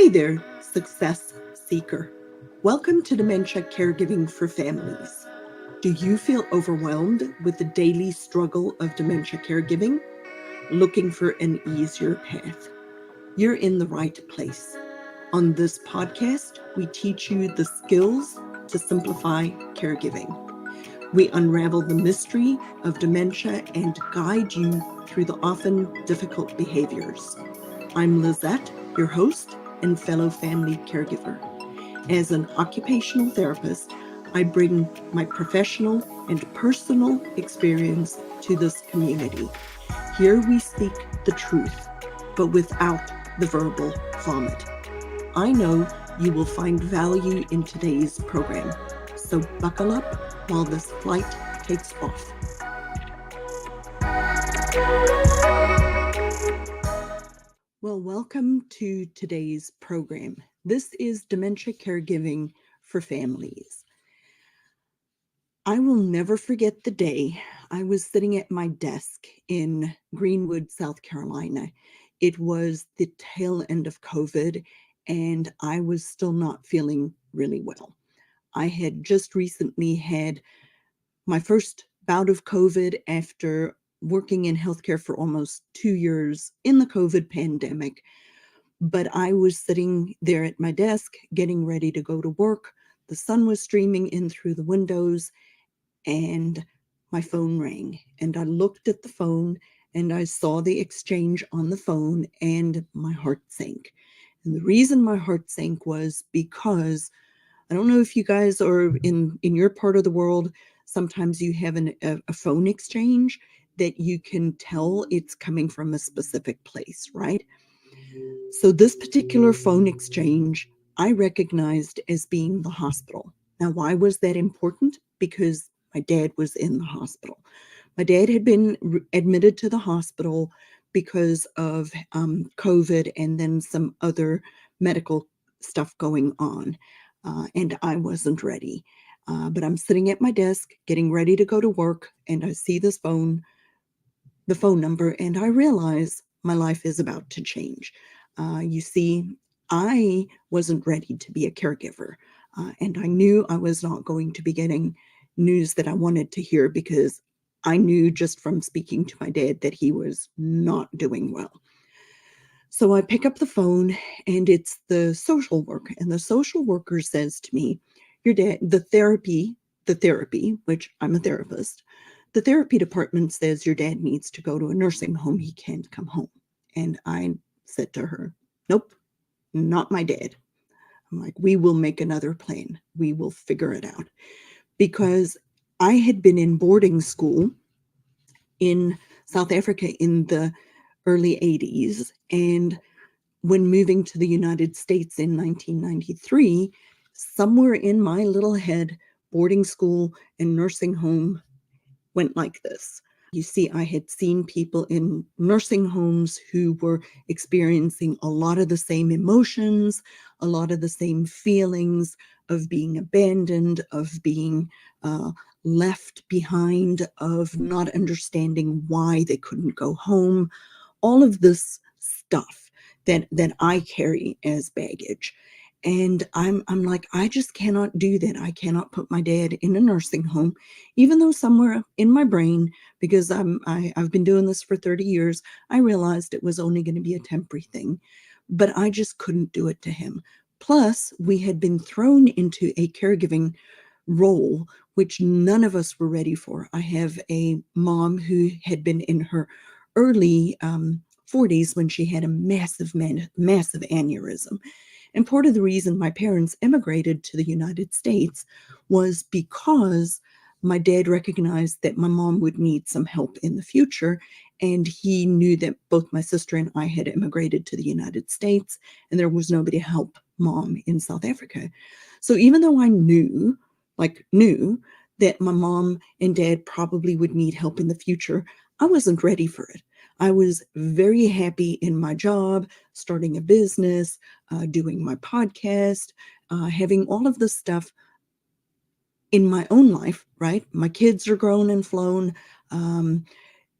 Hey there, success seeker. Welcome to Dementia Caregiving for Families. Do you feel overwhelmed with the daily struggle of dementia caregiving? Looking for an easier path? You're in the right place. On this podcast, we teach you the skills to simplify caregiving. We unravel the mystery of dementia and guide you through the often difficult behaviors. I'm Lizette, your host and fellow family caregiver. As an occupational therapist, I bring my professional and personal experience to this community. Here we speak the truth, but without the verbal vomit. I know you will find value in today's program, so buckle up while this flight takes off. Well, welcome to today's program. This is Dementia Caregiving for Families. I will never forget the day I was sitting at my desk in Greenwood, South Carolina. It was the tail end of COVID, and I was still not feeling really well. I had just recently had my first bout of COVID after working in healthcare for almost 2 years in the COVID pandemic. But I was sitting there at my desk getting ready to go to work. The sun was streaming in through the windows and my phone rang. And I looked at the phone and I saw the exchange on the phone and my heart sank. And the reason my heart sank was because I don't know if you guys are in your part of the world, sometimes you have a phone exchange that you can tell it's coming from a specific place, right? So this particular phone exchange, I recognized as being the hospital. Now, why was that important? Because my dad was in the hospital. My dad had been admitted to the hospital because of COVID and then some other medical stuff going on. And I wasn't ready. But I'm sitting at my desk getting ready to go to work, and I see the phone number, and I realize my life is about to change. You see, I wasn't ready to be a caregiver, and I knew I was not going to be getting news that I wanted to hear because I knew just from speaking to my dad that he was not doing well. So I pick up the phone and it's the social worker, and the social worker says to me, your dad, the therapy, which I'm a therapist, the therapy department says your dad needs to go to a nursing home. He can't come home. And I said to her, nope, not my dad. I'm like, we will make another plan. We will figure it out. Because I had been in boarding school in South Africa in the early 80s. And when moving to the United States in 1993, somewhere in my little head, boarding school and nursing home went like this. You see, I had seen people in nursing homes who were experiencing a lot of the same emotions, a lot of the same feelings of being abandoned, of being left behind, of not understanding why they couldn't go home, all of this stuff that I carry as baggage. And I'm like, I just cannot do that. I cannot put my dad in a nursing home, even though somewhere in my brain, because I've been doing this for 30 years, I realized it was only going to be a temporary thing, but I just couldn't do it to him. Plus, we had been thrown into a caregiving role, which none of us were ready for. I have a mom who had been in her early 40s when she had a massive aneurysm. And part of the reason my parents immigrated to the United States was because my dad recognized that my mom would need some help in the future. And he knew that both my sister and I had immigrated to the United States, and there was nobody to help mom in South Africa. So even though I knew that my mom and dad probably would need help in the future, I wasn't ready for it. I was very happy in my job, starting a business, doing my podcast, having all of this stuff in my own life, right? My kids are grown and flown.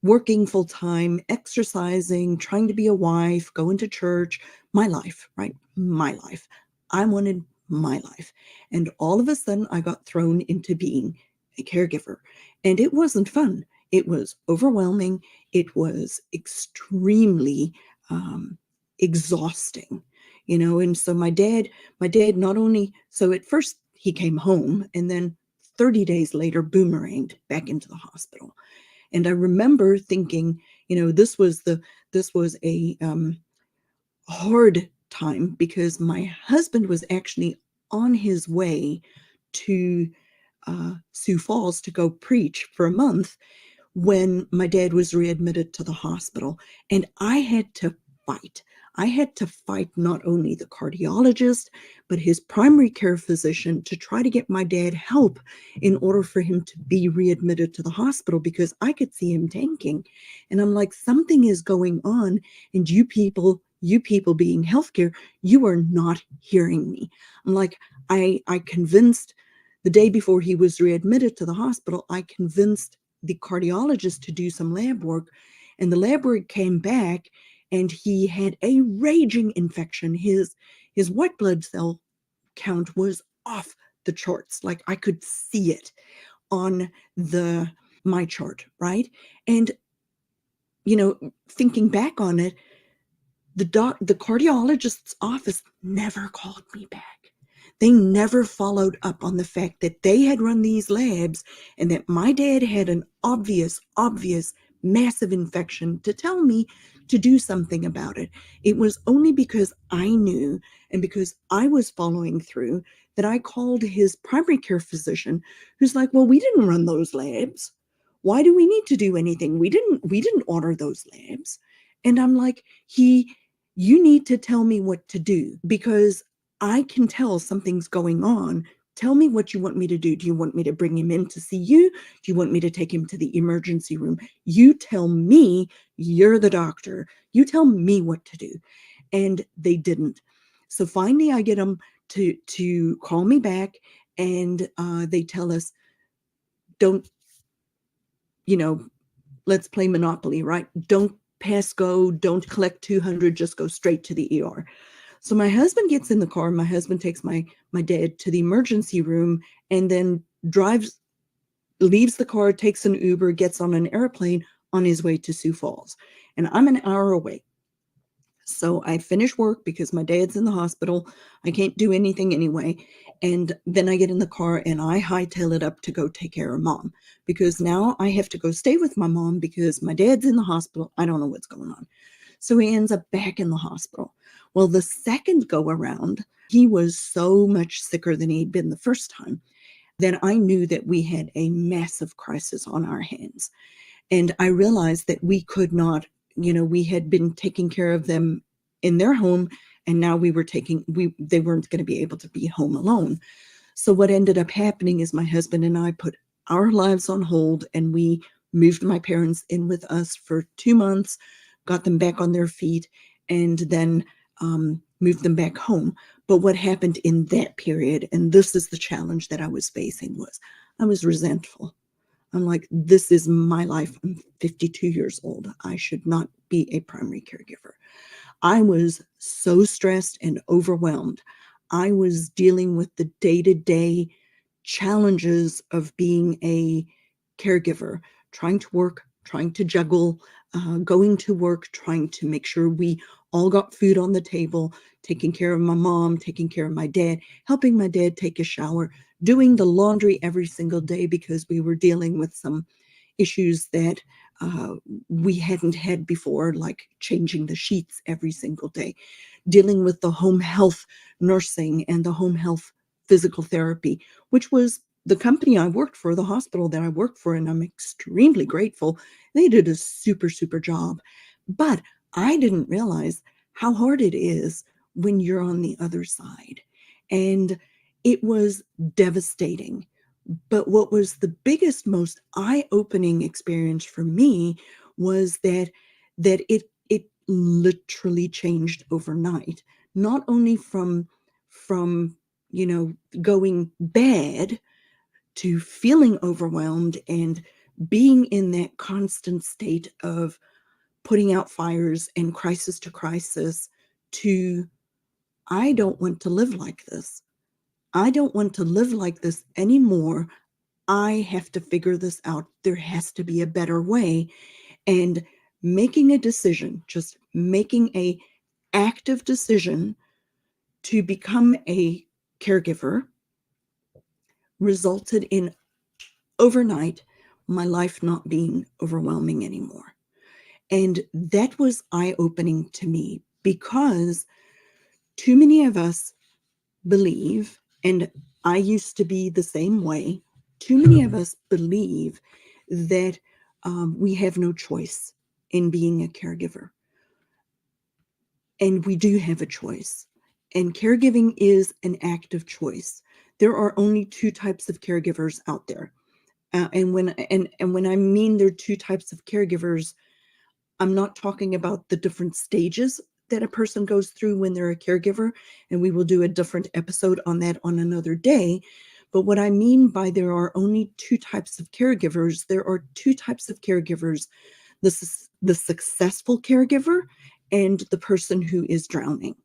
working full time, exercising, trying to be a wife, going to church, my life, right? My life. I wanted my life. And all of a sudden, I got thrown into being a caregiver. And it wasn't fun. It was overwhelming. It was extremely exhausting, And so my dad not only, so at first he came home and then 30 days later boomeranged back into the hospital. And I remember thinking, this was a hard time because my husband was actually on his way to Sioux Falls to go preach for a month when my dad was readmitted to the hospital. And I had to fight. I had to fight not only the cardiologist, but his primary care physician to try to get my dad help in order for him to be readmitted to the hospital because I could see him tanking. And I'm like, something is going on. And you people being healthcare, you are not hearing me. I'm like, I convinced the day before he was readmitted to the hospital, I convinced the cardiologist to do some lab work, and the lab work came back and he had a raging infection. His white blood cell count was off the charts. Like I could see it on the my chart, right? And thinking back on it, the cardiologist's office never called me back. They never followed up on the fact that they had run these labs and that my dad had an obvious, massive infection to tell me to do something about it. It was only because I knew and because I was following through that I called his primary care physician, who's like, "Well, we didn't run those labs. Why do we need to do anything? We didn't order those labs." And I'm like, you need to tell me what to do because I can tell something's going on. Tell me what you want me to do. Do you want me to bring him in to see you? Do you want me to take him to the emergency room? You tell me. You're the doctor. You tell me what to do. And they didn't. So finally, I get them to call me back, and they tell us, don't, let's play Monopoly, right? Don't pass go. Don't collect 200. Just go straight to the ER. So my husband gets in the car. My husband takes my dad to the emergency room and then leaves the car, takes an Uber, gets on an airplane on his way to Sioux Falls. And I'm an hour away. So I finish work because my dad's in the hospital. I can't do anything anyway. And then I get in the car and I hightail it up to go take care of mom because now I have to go stay with my mom because my dad's in the hospital. I don't know what's going on. So he ends up back in the hospital. Well, the second go around, he was so much sicker than he'd been the first time that I knew that we had a massive crisis on our hands. And I realized that we could not, we had been taking care of them in their home, and now they weren't going to be able to be home alone. So what ended up happening is my husband and I put our lives on hold, and we moved my parents in with us for 2 months, got them back on their feet, and then moved them back home. But what happened in that period, and this is the challenge that I was facing, was I was resentful. I'm like, this is my life. I'm 52 years old. I should not be a primary caregiver. I was so stressed and overwhelmed. I was dealing with the day-to-day challenges of being a caregiver, trying to work, trying to juggle, going to work, trying to make sure we all got food on the table, taking care of my mom, taking care of my dad, helping my dad take a shower, doing the laundry every single day because we were dealing with some issues that we hadn't had before, like changing the sheets every single day, dealing with the home health nursing and the home health physical therapy, which was the company I worked for, the hospital that I worked for, and I'm extremely grateful. They did a super, super job. But I didn't realize how hard it is when you're on the other side. And it was devastating. But what was the biggest, most eye-opening experience for me was that it literally changed overnight. Not only from going bad to feeling overwhelmed and being in that constant state of putting out fires and crisis to crisis to, I don't want to live like this. I don't want to live like this anymore. I have to figure this out. There has to be a better way. And making a decision, just making a active decision to become a caregiver, resulted in overnight my life not being overwhelming anymore. And that was eye-opening to me, because too many of us believe, and I used to be the same way, too many of us believe that we have no choice in being a caregiver. And we do have a choice. And caregiving is an active choice. There are only two types of caregivers out there. And when I mean there are two types of caregivers, I'm not talking about the different stages that a person goes through when they're a caregiver, and we will do a different episode on that on another day. But what I mean by there are only two types of caregivers, there are two types of caregivers: the successful caregiver and the person who is drowning,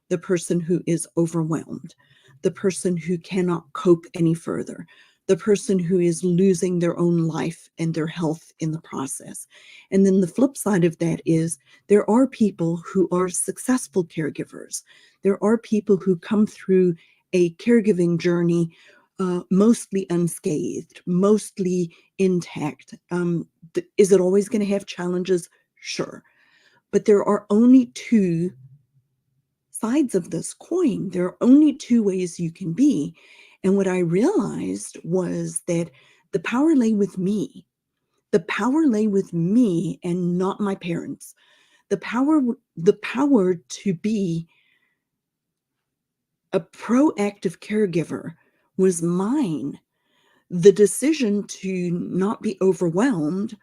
the person who is overwhelmed, the person who cannot cope any further, the person who is losing their own life and their health in the process. And then the flip side of that is there are people who are successful caregivers. There are people who come through a caregiving journey mostly unscathed, mostly intact. Is it always going to have challenges? Sure. But there are only two sides of this coin. There are only two ways you can be. And what I realized was that the power lay with me. The power lay with me and not my parents. The power to be a proactive caregiver was mine. The decision to not be overwhelmed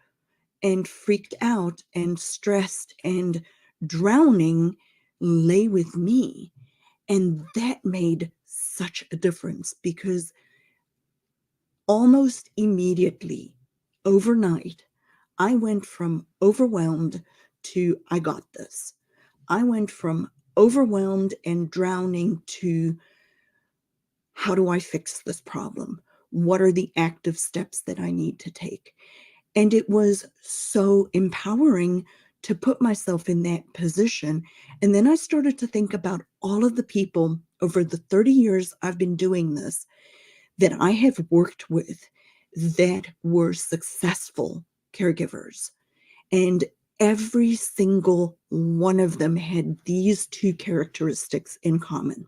and freaked out and stressed and drowning lay with me. And that made such a difference, because almost immediately, overnight, I went from overwhelmed to I got this. I went from overwhelmed and drowning to how do I fix this problem? What are the active steps that I need to take? And it was so empowering to put myself in that position. And then I started to think about all of the people over the 30 years I've been doing this that I have worked with that were successful caregivers. And every single one of them had these two characteristics in common.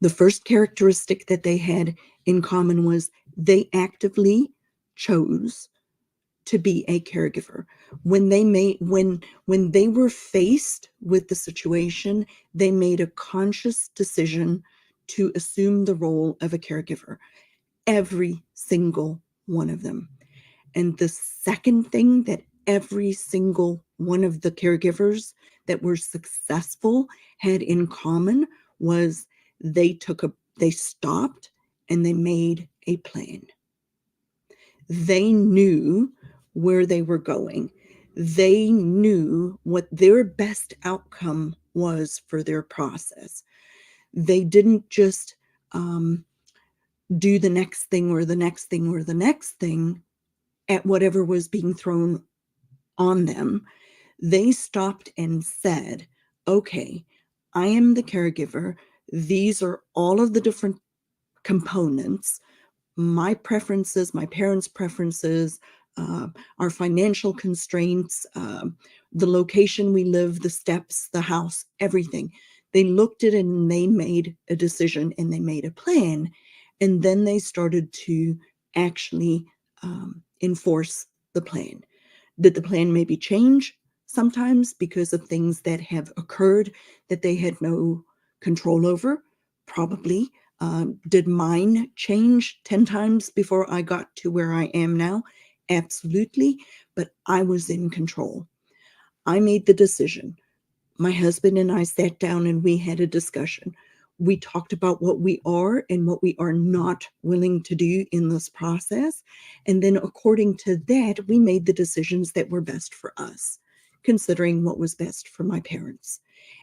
The first characteristic that they had in common was they actively chose to be a caregiver. When they were faced with the situation, they made a conscious decision to assume the role of a caregiver. Every single one of them. And the second thing that every single one of the caregivers that were successful had in common was they stopped and they made a plan. They knew where they were going. They knew what their best outcome was for their process. They didn't just do the next thing or the next thing or the next thing at whatever was being thrown on them. They stopped and said, okay, I am the caregiver. These are all of the different components: my preferences, my parents' preferences, our financial constraints, the location we live, the steps, the house, everything. They looked at it and they made a decision and they made a plan. And then they started to actually enforce the plan. Did the plan maybe change sometimes because of things that have occurred that they had no control over? Probably. Did mine change 10 times before I got to where I am now? Absolutely. But I was in control. I made the decision. My husband and I sat down and we had a discussion. We talked about what we are and what we are not willing to do in this process. And then according to that, we made the decisions that were best for us, considering what was best for my parents.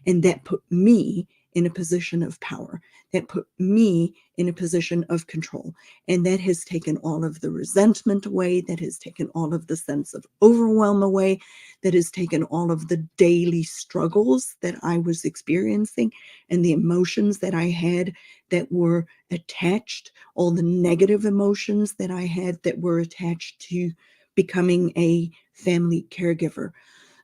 And that put me in a position of power. That put me in a position of control. And that has taken all of the resentment away. That has taken all of the sense of overwhelm away. That has taken all of the daily struggles that I was experiencing and the emotions that I had that were attached, all the negative emotions that I had that were attached to becoming a family caregiver.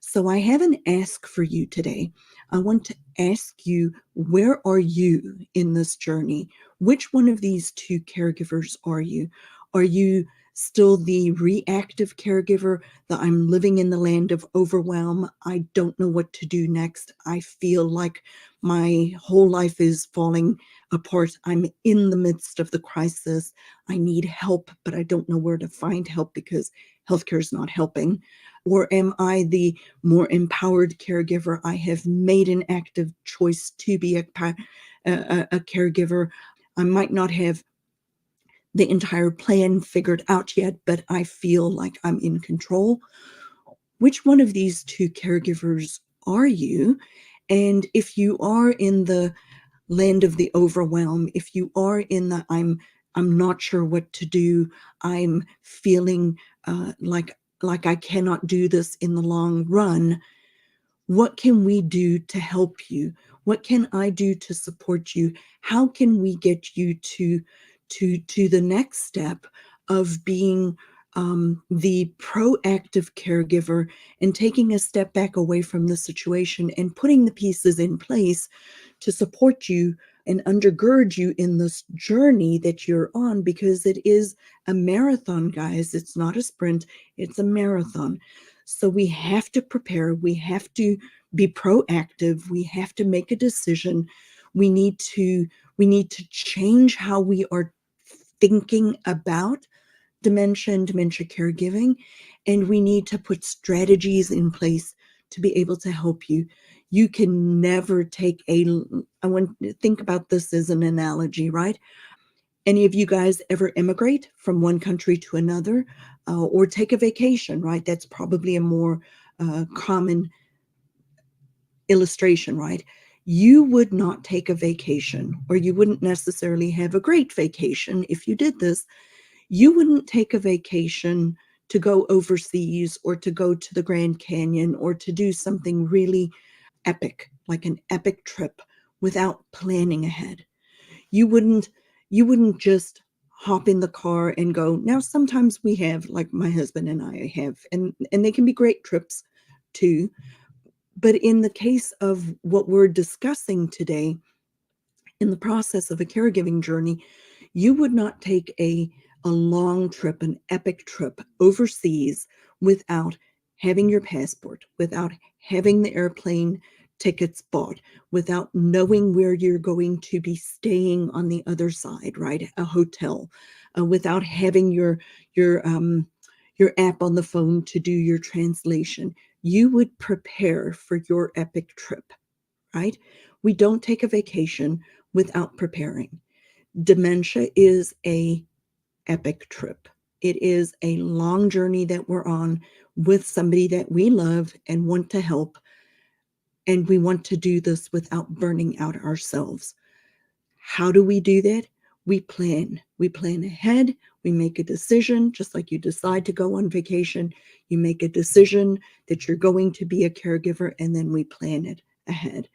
So I have an ask for you today. I want to ask you, where are you in this journey? Which one of these two caregivers are you? Are you still the reactive caregiver, that I'm living in the land of overwhelm? I don't know what to do next. I feel like my whole life is falling apart. I'm in the midst of the crisis. I need help, but I don't know where to find help because healthcare is not helping. Or am I the more empowered caregiver? I have made an active choice to be a caregiver. I might not have the entire plan figured out yet, but I feel like I'm in control. Which one of these two caregivers are you? And if you are in the land of the overwhelm, if you are in the I'm not sure what to do, I'm feeling like I cannot do this in the long run, what can we do to help you? What can I do to support you? How can we get you to the next step of being the proactive caregiver and taking a step back away from the situation and putting the pieces in place to support you and undergird you in this journey that you're on, because it is a marathon, guys. It's not a sprint, it's a marathon. So we have to prepare, we have to be proactive, we have to make a decision. We need to change how we are thinking about dementia and dementia caregiving, and we need to put strategies in place to be able to help you. You can never take I want to think about this as an analogy, right? Any of you guys ever immigrate from one country to another, or take a vacation, right? That's probably a more common illustration, right? You would not take a vacation, or you wouldn't necessarily have a great vacation if you did this. You wouldn't take a vacation to go overseas or to go to the Grand Canyon or to do something really epic, like an epic trip, without planning ahead. You wouldn't just hop in the car and go. Now, sometimes we have, like my husband and I have, and they can be great trips too. But in the case of what we're discussing today, in the process of a caregiving journey, you would not take a long trip, an epic trip overseas without having your passport, without having the airplane tickets bought, without knowing where you're going to be staying on the other side, right? A hotel, without having your app on the phone to do your translation. You would prepare for your epic trip, right? We don't take a vacation without preparing. Dementia is a epic trip. It is a long journey that we're on with somebody that we love and want to help, and we want to do this without burning out ourselves. How do we do that? We plan. We plan ahead. We make a decision, just like you decide to go on vacation. You make a decision that you're going to be a caregiver, and then we plan it ahead.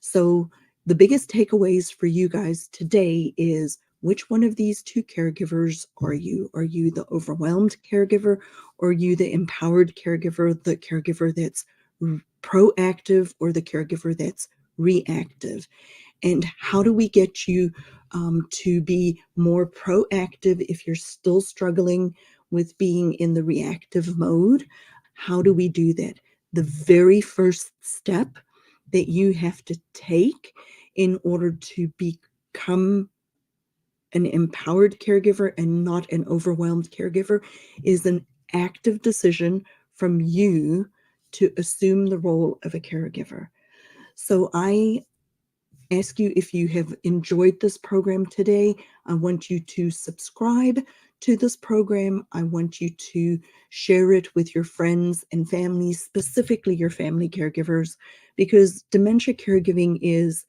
So the biggest takeaways for you guys today is, which one of these two caregivers are you? Are you the overwhelmed caregiver, or are you the empowered caregiver, the caregiver that's proactive, or the caregiver that's reactive? And how do we get you to be more proactive if you're still struggling with being in the reactive mode? How do we do that? The very first step that you have to take in order to become an empowered caregiver and not an overwhelmed caregiver is an active decision from you to assume the role of a caregiver. So I ask you, if you have enjoyed this program today, I want you to subscribe to this program. I want you to share it with your friends and families, specifically your family caregivers, because dementia caregiving is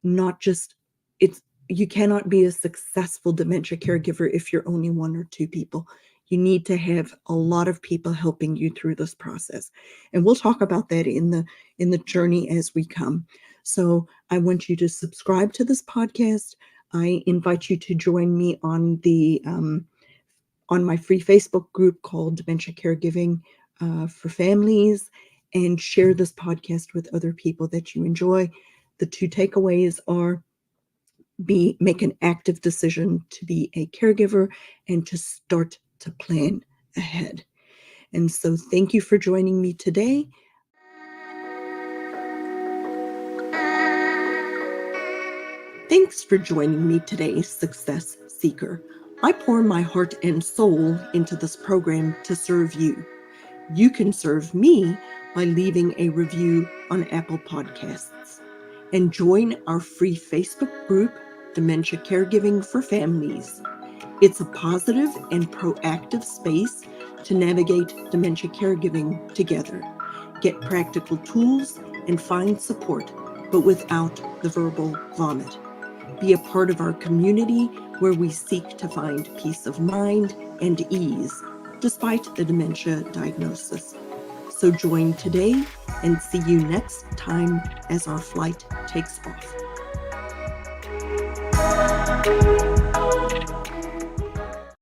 not just, it's, you cannot be a successful dementia caregiver if you're only one or two people. You need to have a lot of people helping you through this process. And we'll talk about that in the journey as we come. So I want you to subscribe to this podcast. I invite you to join me on my free Facebook group called Dementia Caregiving for Families, and share this podcast with other people that you enjoy. The two takeaways are: make an active decision to be a caregiver and to start to plan ahead. And so thank you for joining me today. Thanks for joining me today, Success Seeker. I pour my heart and soul into this program to serve you. You can serve me by leaving a review on Apple Podcasts. And join our free Facebook group, Dementia Caregiving for Families. It's a positive and proactive space to navigate dementia caregiving together. Get practical tools and find support, but without the verbal vomit. Be a part of our community where we seek to find peace of mind and ease despite the dementia diagnosis. So join today, and see you next time as our flight takes off.